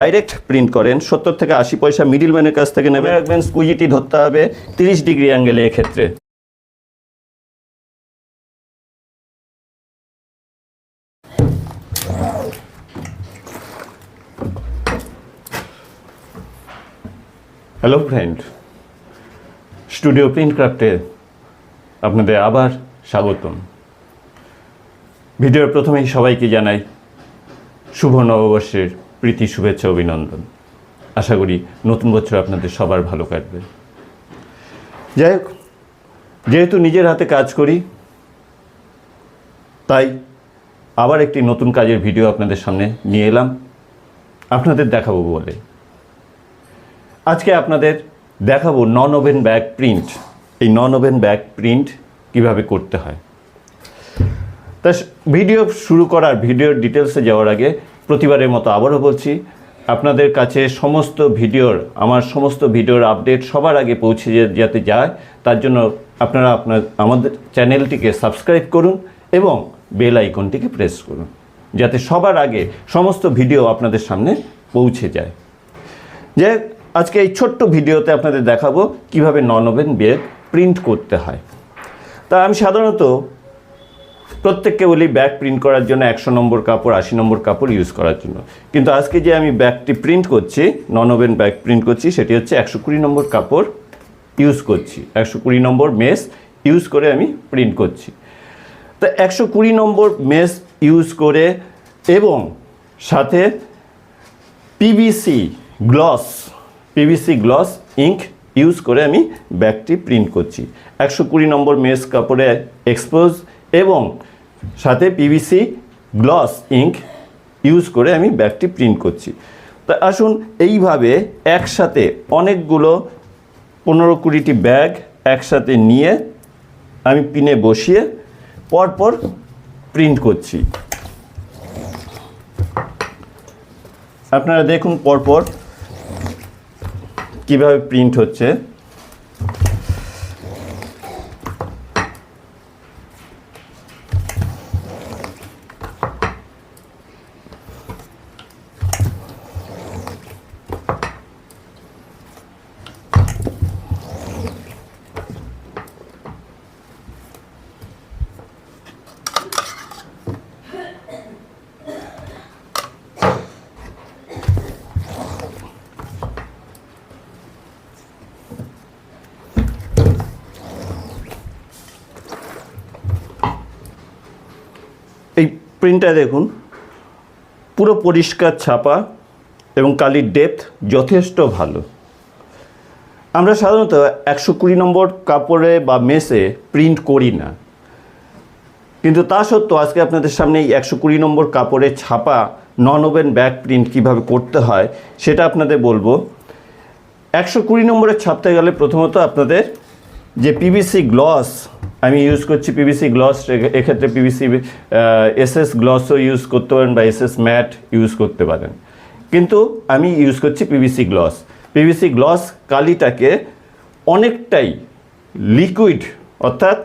Direct print করেন 70 থেকে 80 পয়সা মিডলম্যানের কাছ থেকে নেবে রাখবেন। স্কুইজিটি ধরতে হবে 30 ডিগ্রি অ্যাঙ্গেলে এক্ষেত্রে। হ্যালো ফ্রেন্ড, স্টুডিও প্রিন্ট ক্রাফটে আপনাদের আবার স্বাগতম। ভিডিওর প্রথমেই সবাইকে জানাই শুভ নববর্ষের প্রীতি, শুভেচ্ছা, অভিনন্দন। আশা করি নতুন বছর আপনাদের সবার ভালো কাটবে। যাই হোক, যেহেতু নিজের হাতে কাজ করি তাই আবার একটি নতুন কাজের ভিডিও আপনাদের সামনে নিয়ে এলাম আপনাদের দেখাবো বলে। আজকে আপনাদের দেখাবো নন ওভেন ব্যাগ প্রিন্ট। এই নন ওভেন ব্যাগ প্রিন্ট কীভাবে করতে হয়। তা ভিডিও শুরু করার ভিডিওর ডিটেলসে যাওয়ার আগে প্রতিবারের মতো আবারও বলছি, আপনাদের কাছে আমার সমস্ত ভিডিওর আপডেট সবার আগে পৌঁছে যাতে যায় তার জন্য আপনারা আমাদের চ্যানেলটিকে সাবস্ক্রাইব করুন এবং বেল আইকনটিকে প্রেস করুন যাতে সবার আগে সমস্ত ভিডিও আপনাদের সামনে পৌঁছে যায়। আজকে এই ছোট্ট ভিডিওতে আপনাদের দেখাবো কিভাবে নন ওভেন ব্যাগ প্রিন্ট করতে হয়। তা আমি সাধারণত প্রত্যেককে বলি ব্যাগ প্রিন্ট করার জন্য 100 নম্বর কাপড়, 80 নম্বর কাপড় ইউজ করার জন্য, কিন্তু আজকে যে আমি ব্যাগটি প্রিন্ট করছি, নন ওভেন ব্যাগ প্রিন্ট করছি, সেটি হচ্ছে 120 নম্বর কাপড় ইউজ করছি। 120 নম্বর মেস ইউজ করে আমি প্রিন্ট করছি। তো 120 নম্বর মেস ইউজ করে এবং সাথে পিভিসি গ্লস ইঙ্ক ইউজ করে আমি ব্যাগটি প্রিন্ট করছি। 120 নম্বর মেস কাপড়ে এক্সপোজ এবং সাথে পিভিসি গ্লস ইঙ্ক ইউজ করে আমি ব্যাগটি প্রিন্ট করছি। তা আসুন এইভাবে একসাথে অনেকগুলো 15-20টি ব্যাগ একসাথে নিয়ে আমি পিনে বসিয়ে পরপর প্রিন্ট করছি। আপনারা দেখুন পরপর কিভাবে প্রিন্ট হচ্ছে। এই প্রিন্টটা দেখুন, পুরো পরিষ্কার ছাপা এবং কালির ডেপথ যথেষ্ট ভালো। আমরা সাধারণত 120 নম্বর কাপড়ে বা মেসে প্রিন্ট করি না, কিন্তু তা সত্ত্বেও আজকে আপনাদের সামনে এই 120 নম্বর কাপড়ে ছাপা নন ওভেন ব্যাগ প্রিন্ট কীভাবে করতে হয় সেটা আপনাদের বলবো। 120 নম্বরে ছাপতে গেলে প্রথমত আপনাদের যে পিভিসি গ্লস আমি ইউজ করছি, পিভিসি গ্লস, এক্ষেত্রে পিভিসি এসএস গ্লসও ইউজ করতে পারেন বা এসএস ম্যাট ইউজ করতে পারেন, কিন্তু আমি ইউজ করছি পিভিসি গ্লস। পিভিসি গ্লস কালিটাকে অনেকটাই লিকুইড অর্থাৎ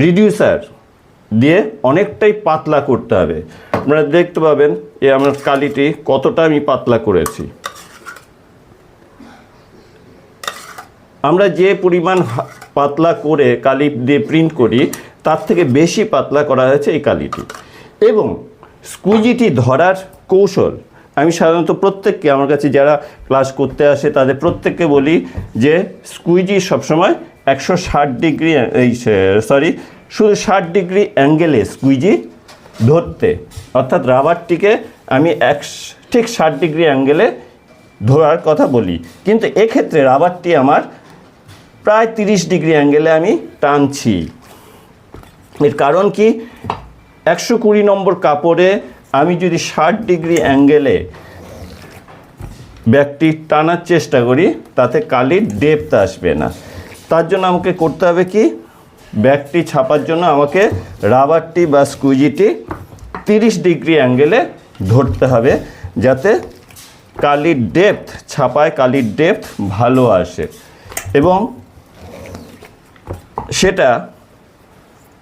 রিডিউসার দিয়ে অনেকটাই পাতলা করতে হবে। আপনারা দেখতে পাবেন আমার কালিটি কতটা আমি পাতলা করেছি। আমরা যে পরিমাণ পাতলা করে কালি দিয়ে প্রিন্ট করি তার থেকে বেশি পাতলা করা হয়েছে এই কালিটি। এবং স্কুইজিটি ধরার কৌশল আমি সাধারণত প্রত্যেককে, আমার কাছে যারা ক্লাস করতে আসে তাদের প্রত্যেককে বলি যে স্কুইজি সবসময় 160 ডিগ্রি শুধু 60 ডিগ্রি অ্যাঙ্গেলে স্কুইজি ধরতে, অর্থাৎ রাবারটিকে আমি ঠিক 60 ডিগ্রি অ্যাঙ্গেলে ধরার কথা বলি, কিন্তু এক্ষেত্রে রাবারটি আমার প্রায় 30 ডিগ্রি অ্যাঙ্গেলে আমি টানছি। এর কারণ কি, 120 নম্বর কাপড়ে আমি যদি 60 ডিগ্রি অ্যাঙ্গেলে ব্যাগটি টানার চেষ্টা করি তাতে কালির ডেপথ আসবে না। তার জন্য আমাকে করতে হবে কি, ব্যাগটি ছাপার জন্য আমাকে রাবারটি বা স্কুইজিটি 30 ডিগ্রি অ্যাঙ্গেলে ধরতে হবে যাতে কালির ডেপথ, ছাপায় কালির ডেপথ ভালো আসে। এবং সেটা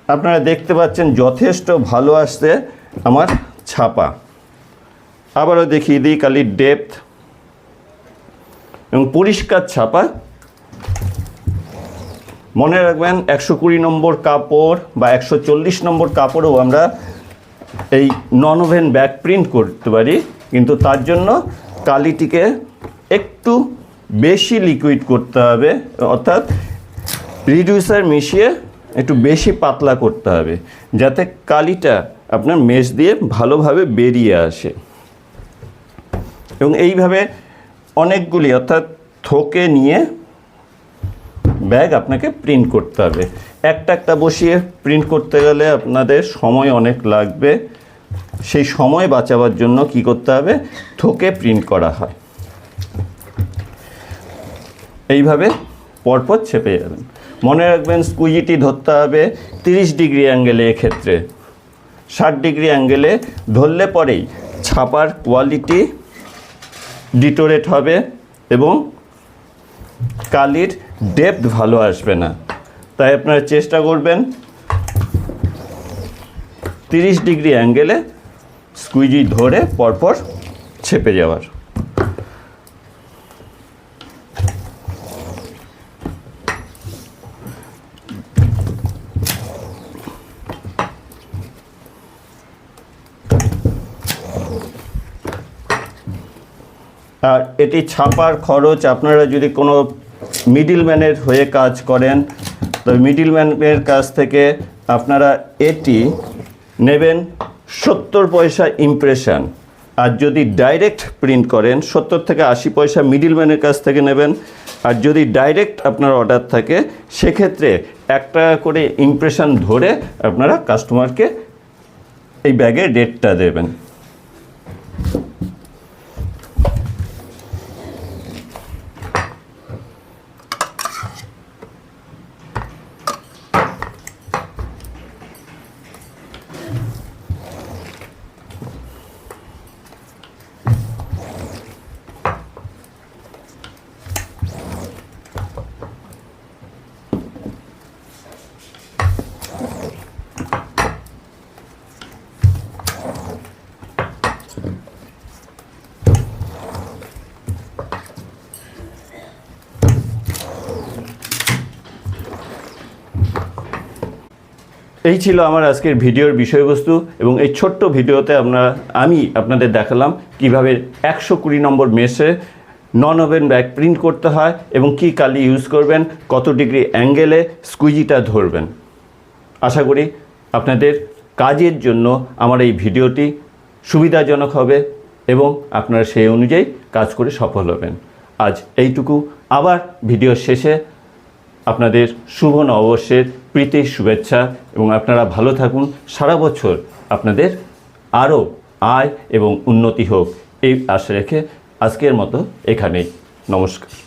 আপনারা দেখতে পাচ্ছেন যথেষ্ট ভালো আসছে আমার ছাপা। আবারও দেখিয়ে দিই কালির ডেপথ এবং পরিষ্কার ছাপা। মনে রাখবেন 120 নম্বর কাপড় বা 140 নম্বর কাপড়েও আমরা এই নন ওভেন ব্যাক প্রিন্ট করতে পারি, কিন্তু তার জন্য কালিটিকে একটু বেশি লিকুইড করতে হবে, অর্থাৎ রিডিউসার মিশিয়ে একটু বেশি পাতলা করতে হবে যাতে কালিটা আপনার মেশ দিয়ে ভালোভাবে বেরিয়ে আসে। এবং এইভাবে অনেকগুলি অর্থাৎ থোকে নিয়ে ব্যাগ আপনাকে প্রিন্ট করতে হবে। একটা বসিয়ে প্রিন্ট করতে গেলে আপনাদের সময় অনেক লাগবে, সেই সময় বাঁচাবার জন্য কি করতে হবে, থোকে প্রিন্ট করা হয়। এইভাবে পরপর ছেপে যাবেন। মনে রাখবেন স্কুইজিটি ধরতে হবে 30 ডিগ্রি অ্যাঙ্গেলে, এক্ষেত্রে 60 ডিগ্রি অ্যাঙ্গেলে ধরলে পরেই ছাপার কোয়ালিটি ডিটোরেট হবে এবং কালির ডেপথ ভালো আসবে না। তাই আপনারা চেষ্টা করবেন 30 ডিগ্রি অ্যাঙ্গেলে স্কুইজি ধরে পরপর ছেপে যাওয়ার। আর এটি ছাপার খরচ, আপনারা যদি কোনো মিডলম্যানের হয়ে কাজ করেন তো মিডলম্যানের কাছ থেকে আপনারা এটি নেবেন 70 পয়সা ইমপ্রেশন। আর যদি ডাইরেক্ট প্রিন্ট করেন 70 থেকে 80 পয়সা মিডলম্যানের কাছ থেকে নেবেন। আর যদি ডাইরেক্ট আপনার অর্ডার থাকে সেক্ষেত্রে 1 টাকা করে ইমপ্রেশন ধরে আপনারা কাস্টমারকে এই ব্যাগের রেটটা দেবেন। এই ছিল আমার আজকের ভিডিওর বিষয়বস্তু এবং এই ছোট্ট ভিডিওতে আমি আপনাদের দেখালাম কিভাবে 120 নম্বর মেশে নন ওভেন ব্যাগ প্রিন্ট করতে হয় এবং কি কালি ইউজ করবেন, কত ডিগ্রি অ্যাঙ্গেলে স্কুইজিটা ধরবেন। আশা করি আপনাদের কাজের জন্য আমার এই ভিডিওটি সুবিধাজনক হবে এবং আপনারা সেই অনুযায়ী কাজ করে সফল হবেন। আজ এইটুকু। আবার ভিডিওর শেষে আপনাদের শুভ নববর্ষের প্রীতি শুভেচ্ছা এবং আপনারা ভালো থাকুন। সারা বছর আপনাদের আরও আয় এবং উন্নতি হোক এই আশা রেখে আজকের মতো এখানেই। নমস্কার।